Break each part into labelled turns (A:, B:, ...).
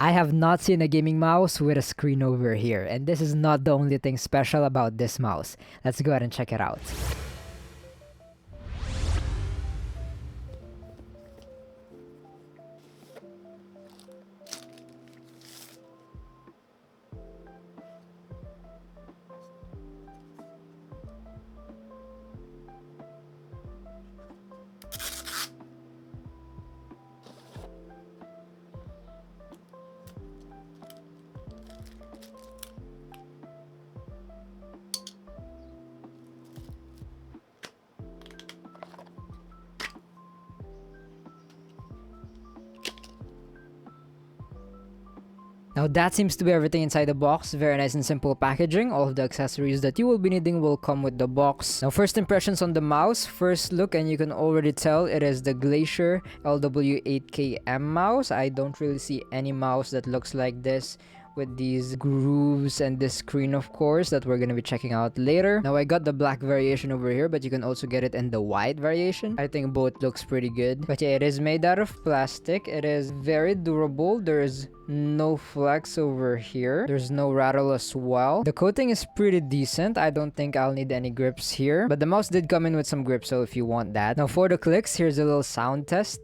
A: I have not seen a gaming mouse with a screen over here, and this is not the only thing special about this mouse. Let's go ahead and check it out. Now that seems to be everything inside the box. Very nice and simple packaging. All of the accessories that you will be needing will come with the box. Now first impressions on the mouse. First look, and you can already tell it is the Glacier LW 8KM mouse. I don't really see any mouse that looks like this, with these grooves and this screen, of course, that we're going to be checking out later. Now I got the black variation over here, but you can also get it in the white variation. I think both looks pretty good. But yeah, it is made out of plastic. It is very durable. There is no flex over here. There's no rattle as well. The coating is pretty decent. I don't think I'll need any grips here, but the mouse did come in with some grips, so if you want that. Now for the clicks, here's a little sound test.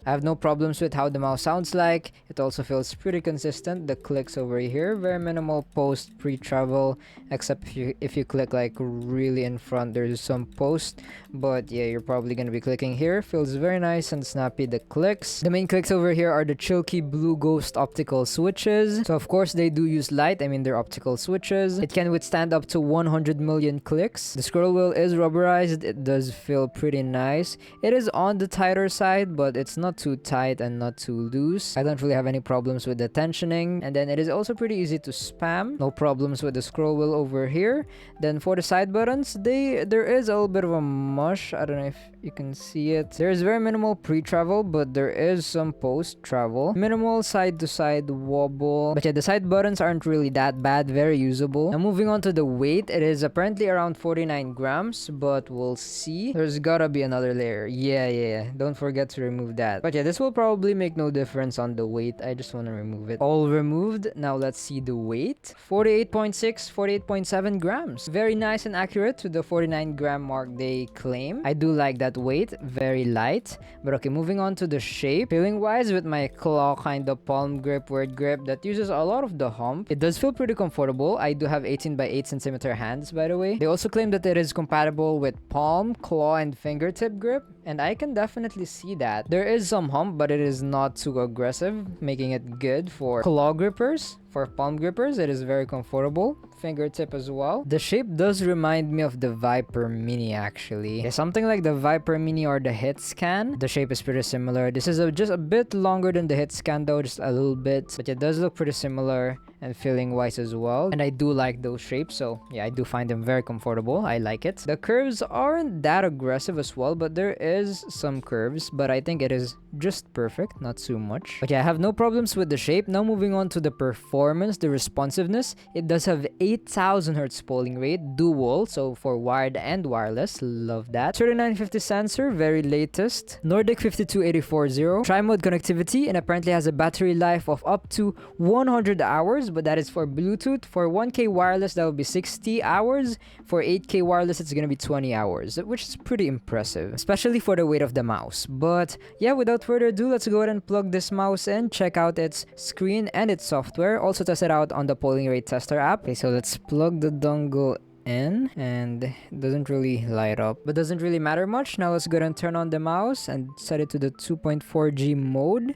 A: I have no problems with how the mouse sounds like. It also feels pretty consistent. The clicks over here, very minimal post pre-travel, except if you click like really in front, there's some post. But yeah, you're probably gonna be clicking here. Feels very nice and snappy, the clicks. The main clicks over here are the Chilkey Blue Ghost optical switches. So of course they do use light. I mean, they're optical switches. It can withstand up to 100 million clicks. The scroll wheel is rubberized. It does feel pretty nice. It is on the tighter side, but it's not too tight and not too loose. I don't really have any problems with the tensioning, and then it is also pretty easy to spam. No problems with the scroll wheel over here. Then for the side buttons, there is a little bit of a mush. I don't know if you can see it. There is very minimal pre-travel, but there is some post-travel. Minimal side-to-side wobble. But yeah, the side buttons aren't really that bad. Very usable. Now moving on to the weight, it is apparently around 49 grams, but we'll see. There's gotta be another layer. Yeah. Don't forget to remove that. But yeah, this will probably make no difference on the weight. I just want to remove it. All removed. Now let's see the weight. 48.6, 48.7 grams. Very nice and accurate to the 49 gram mark they claim. I do like that weight. Very light. But okay, moving on to the shape. Feeling wise, with my claw kind of palm grip, word grip that uses a lot of the hump, it does feel pretty comfortable. I do have 18 by 8 centimeter hands, by the way. They also claim that it is compatible with palm, claw, and fingertip grip, and I can definitely see that. There is some hump, but it is not too aggressive, making it good for claw grippers. For palm grippers, it is very comfortable. Fingertip as well. The shape does remind me of the Viper Mini, actually. Yeah, something like the Viper Mini or the Hitscan. The shape is pretty similar. This is just a bit longer than the Hitscan though, just a little bit. But it does look pretty similar, and feeling wise as well. And I do like those shapes, so yeah, I do find them very comfortable. I like it. The curves aren't that aggressive as well, but there is some curves, but I think it is just perfect, not too much. But yeah, I have no problems with the shape. Now moving on to the performance, the responsiveness. It does have 8000 Hz polling rate, dual, so for wired and wireless. Love that. 3950 sensor, very latest. Nordic 52840. Tri-mode connectivity, and apparently has a battery life of up to 100 hours, but that is for Bluetooth. For 1K wireless, that will be 60 hours. For 8K wireless, it's gonna be 20 hours, which is pretty impressive, especially for the weight of the mouse. But yeah, without further ado, let's go ahead and plug this mouse in, check out its screen and its software. Also test it out on the polling rate tester app. Okay, so let's plug the dongle in, and it doesn't really light up, but doesn't really matter much. Now let's go ahead and turn on the mouse and set it to the 2.4G mode.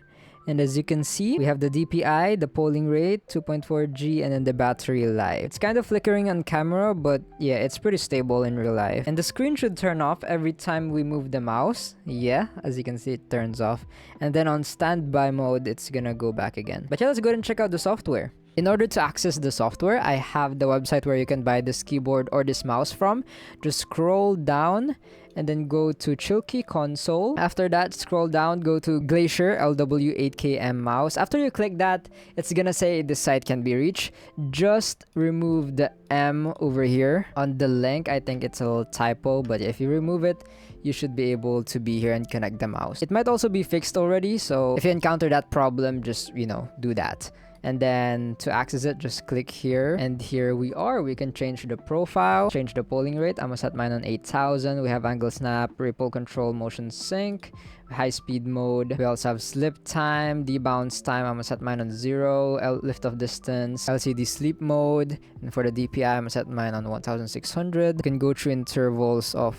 A: And as you can see, we have the DPI, the polling rate, 2.4G, and then the battery life. It's kind of flickering on camera, but yeah, it's pretty stable in real life. And the screen should turn off every time we move the mouse. Yeah, as you can see, it turns off. And then on standby mode, it's gonna go back again. But yeah, let's go ahead and check out the software. In order to access the software, I have the website where you can buy this keyboard or this mouse from. Just scroll down and then go to Chilkey console. After that, scroll down, go to Glacier LW 8KM mouse. After you click that, it's gonna say this site can be reached. Just remove the M over here on the link. I think it's a little typo, but if you remove it, you should be able to be here and connect the mouse. It might also be fixed already, so if you encounter that problem, just, do that. And then to access it, just click here, and here we are. We can change the profile, change the polling rate. I'm gonna set mine on 8,000. We have angle snap, ripple control, motion sync, high speed mode. We also have slip time, debounce time. I'm gonna set mine on 0, lift off distance, LCD sleep mode, and for the DPI, I'm gonna set mine on 1600. You can go through intervals of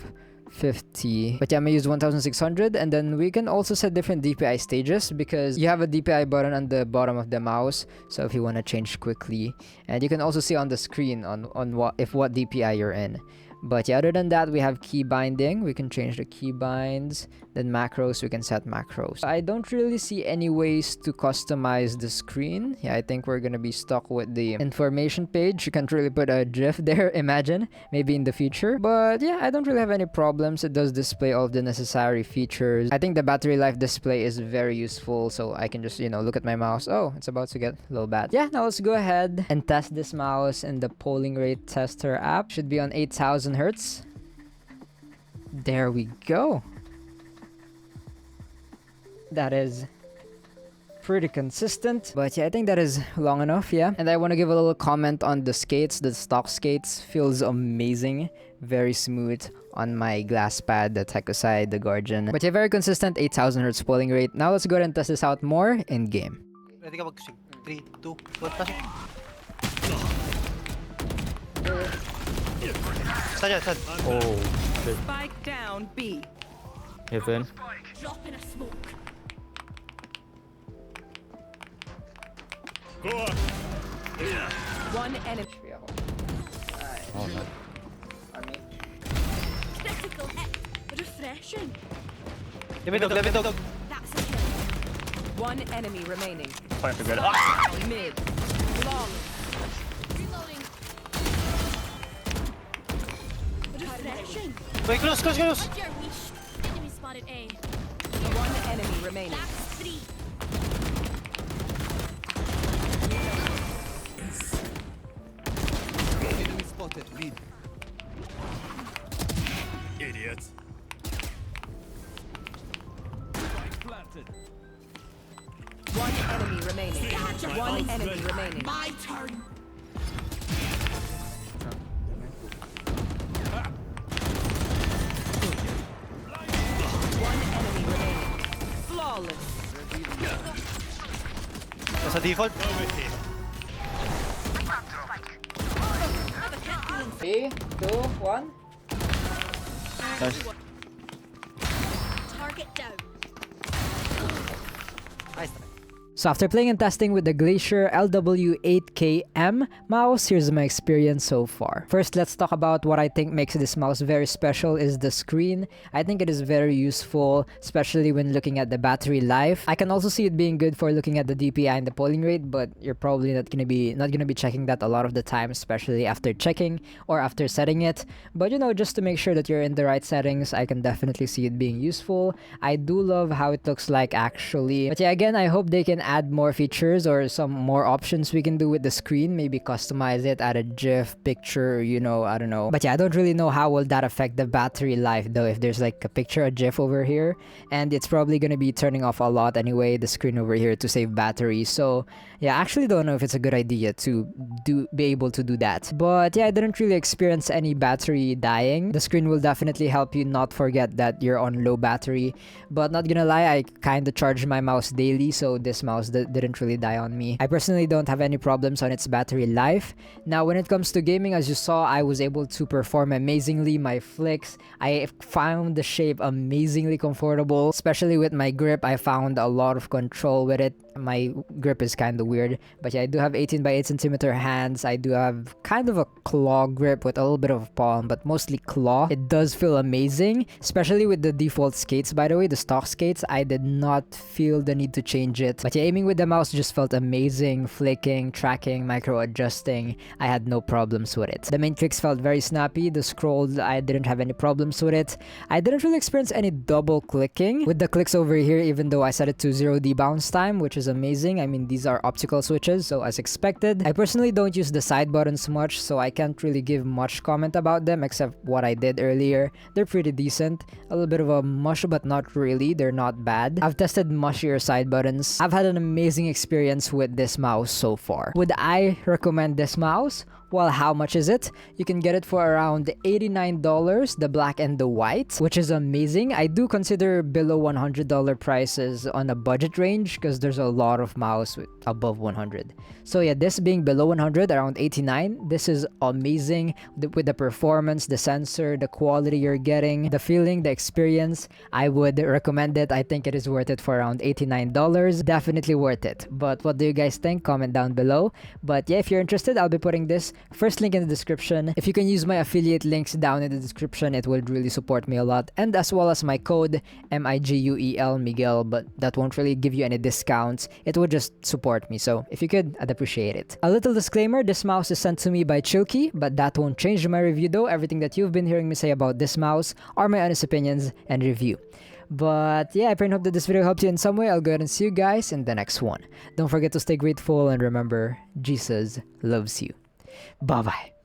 A: 50, but yeah, I'm gonna use 1600. And then we can also set different DPI stages, because you have a DPI button on the bottom of the mouse, so if you want to change quickly, and you can also see on the screen on what DPI you're in. But yeah, other than that, we have key binding. We can change the key binds. Then macros, we can set macros. I don't really see any ways to customize the screen. Yeah, I think we're gonna be stuck with the information page. You can't really put a GIF there, imagine, maybe in the future. But yeah, I don't really have any problems. It does display all of the necessary features. I think the battery life display is very useful, so I can just, look at my mouse. Oh, it's about to get a little bad. Yeah, now let's go ahead and test this mouse in the polling rate tester app. Should be on 8,000 hertz. There we go. That is pretty consistent, but yeah, I think that is long enough. Yeah, and I want to give a little comment on the skates. The stock skates feels amazing, very smooth on my glass pad, the Tekoside, the Guardian. But yeah, very consistent 8,000 hertz polling rate. Now let's go ahead and test this out more in game.
B: Ready ka mag-swing? 3, 2, 1, pasok. Saan yan? Saan?
C: Oh, shit.
D: Spike down B.
C: Heaven.
D: Drop in a smoke. One enemy.
C: Oh, no.
D: Critical hit. Refreshing.
B: Lemon dog.
D: That's a kill. One enemy remaining.
B: Fire together.
D: Mid. Long. Reloading. Refreshing.
B: Wait, close.
D: Your wish. Enemy spotted A. One enemy remaining. That's 3.
E: Enemy spotted. Lead. Idiots.
D: One enemy remaining. One enemy remaining. My turn. One enemy remaining. Flawless.
B: Nasa default.
A: 3, 2, 1.
B: Nice.
D: Target down.
B: Nice.
A: So after playing and testing with the Glacier LW 8KM mouse, here's my experience so far. First, let's talk about what I think makes this mouse very special is the screen. I think it is very useful, especially when looking at the battery life. I can also see it being good for looking at the DPI and the polling rate, but you're probably not gonna be checking that a lot of the time, especially after checking or after setting it. But just to make sure that you're in the right settings, I can definitely see it being useful. I do love how it looks like actually. But yeah, again, I hope they can add more features or some more options we can do with the screen. Maybe customize it, add a GIF, picture, I don't know. But yeah, I don't really know how will that affect the battery life though, if there's like a picture, a GIF over here. And it's probably gonna be turning off a lot anyway, the screen over here, to save battery. So yeah, I actually don't know if it's a good idea to be able to do that. But yeah, I didn't really experience any battery dying. The screen will definitely help you not forget that you're on low battery. But not gonna lie, I kinda charge my mouse daily, so this mouse didn't really die on me. I personally don't have any problems on its battery life. Now, when it comes to gaming, as you saw, I was able to perform amazingly. My flicks, I found the shape amazingly comfortable, especially with my grip. I found a lot of control with it. My grip is kind of weird, but yeah, I do have 18 by 8 centimeter hand. hands. I do have kind of a claw grip with a little bit of palm, but mostly claw. It does feel amazing, especially with the default skates, by the way, the stock skates. I did not feel the need to change it. But yeah, aiming with the mouse just felt amazing. Flicking, tracking, micro adjusting. I had no problems with it. The main tricks felt very snappy. The scroll, I didn't have any problems with it. I didn't really experience any double clicking with the clicks over here, even though I set it to 0D bounce time, which is amazing. I mean, these are optical switches, so as expected. I personally don't use the side buttons much, so I can't really give much comment about them except what I did earlier. They're pretty decent. A little bit of a mush, but not really. They're not bad. I've tested mushier side buttons. I've had an amazing experience with this mouse so far. Would I recommend this mouse? Well, how much is it? You can get it for around $89, the black and the white, which is amazing. I do consider below $100 prices on a budget range because there's a lot of mouse with above 100. So yeah, this being below 100, around 89, this is amazing with the performance, the sensor, the quality you're getting, the feeling, the experience. I would recommend it. I think it is worth it for around $89. Definitely worth it. But what do you guys think? Comment down below. But yeah, if you're interested, I'll be putting this first link in the description. If you can use my affiliate links down in the description, it would really support me a lot. And as well as my code MIGUEL Miguel, but that won't really give you any discounts. It would just support me. So if you could, I'd appreciate it. A little disclaimer, this mouse is sent to me by Chilkey, but that won't change my review though. Everything that you've been hearing me say about this mouse are my honest opinions and review. But yeah, I pray and hope that this video helped you in some way. I'll go ahead and see you guys in the next one. Don't forget to stay grateful and remember, Jesus loves you. Bye-bye.